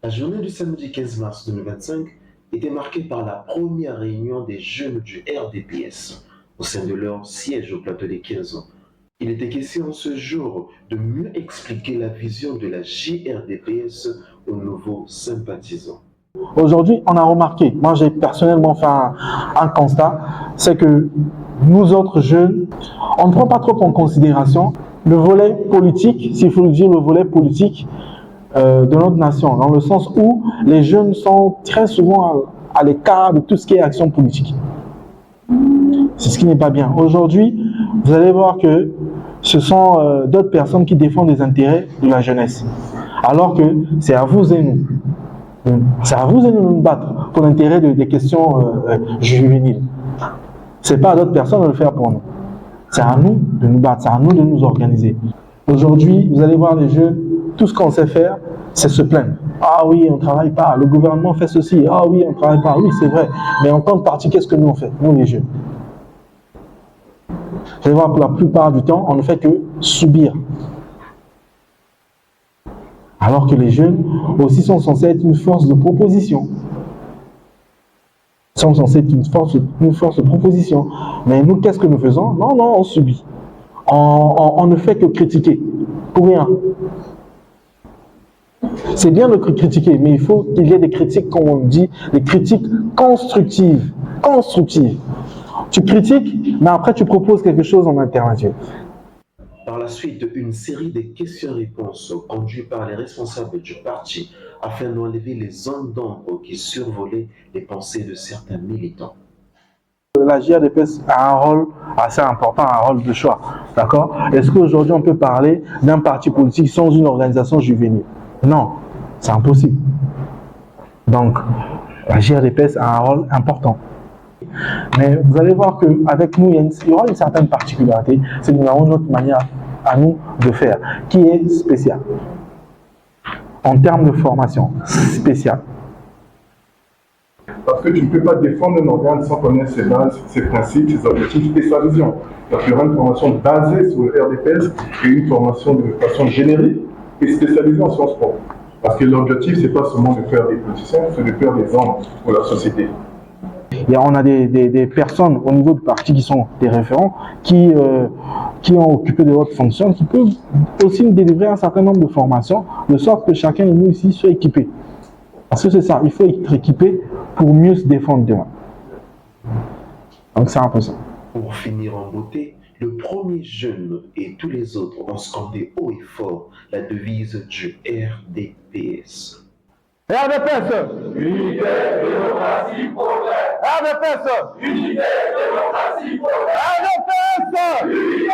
La journée du samedi 15 mars 2025 était marquée par la première réunion des jeunes du RDPS au sein de leur siège au plateau des 15 ans. Il était question ce jour de mieux expliquer la vision de la JRDPS aux nouveaux sympathisants. Aujourd'hui, on a remarqué, moi j'ai personnellement fait un constat, c'est que nous autres jeunes, on ne prend pas trop en considération le volet politique, s'il faut le dire, le volet politique de notre nation, dans le sens où les jeunes sont très souvent à l'écart de tout ce qui est action politique. C'est ce qui n'est pas bien. Aujourd'hui, vous allez voir que ce sont d'autres personnes qui défendent les intérêts de la jeunesse, alors que c'est à vous et nous. C'est à vous de nous battre pour l'intérêt des questions juvéniles. Ce n'est pas à d'autres personnes de le faire pour nous. C'est à nous de nous battre, c'est à nous de nous organiser. Aujourd'hui, vous allez voir les jeunes, tout ce qu'on sait faire, c'est se plaindre. Ah oui, on ne travaille pas, le gouvernement fait ceci. Ah oui, on ne travaille pas. Oui, c'est vrai. Mais en contrepartie, qu'est-ce que nous on fait, nous les jeunes? Vous allez voir que la plupart du temps, on ne fait que subir. Alors que les jeunes aussi sont censés être une force de proposition. Ils sont censés être une force de proposition. Mais nous, qu'est-ce que nous faisons? Non, on subit. On ne fait que critiquer. Pour rien. C'est bien de critiquer, mais il faut qu'il y ait des critiques, comme on dit, des critiques constructives. Constructives. Tu critiques, mais après tu proposes quelque chose en alternative. Par la suite, une série de questions-réponses conduites par les responsables du parti afin d'enlever les zones d'ombre qui survolaient les pensées de certains militants. La JRDPS a un rôle assez important, un rôle de choix. D'accord? Est-ce qu'aujourd'hui on peut parler d'un parti politique sans une organisation juvénile? Non, c'est impossible. Donc, la JRDPS a un rôle important. Mais vous allez voir qu'avec nous, il y aura une certaine particularité, c'est que nous avons notre manière à nous de faire, qui est spéciale. En termes de formation, spéciale. Parce que tu ne peux pas défendre un organe sans connaître ses bases, ses principes, ses objectifs et sa vision. Donc il y aura une formation basée sur le RDPS et une formation de façon générique et spécialisée en sciences propres. Parce que l'objectif, ce n'est pas seulement de faire des politiciens, c'est de faire des hommes pour la société. On a des personnes au niveau du parti qui sont des référents, qui ont occupé de hautes fonctions, qui peuvent aussi nous délivrer un certain nombre de formations, de sorte que chacun de nous ici soit équipé. Parce que c'est ça, il faut être équipé pour mieux se défendre demain. Donc c'est un peu ça. Pour finir en beauté, le premier jeune et tous les autres ont scandé haut et fort la devise du RDPS. RDPS, unité, démocratie, progrès. RDPS, unité, démocratie, progrès. RDPS, unité.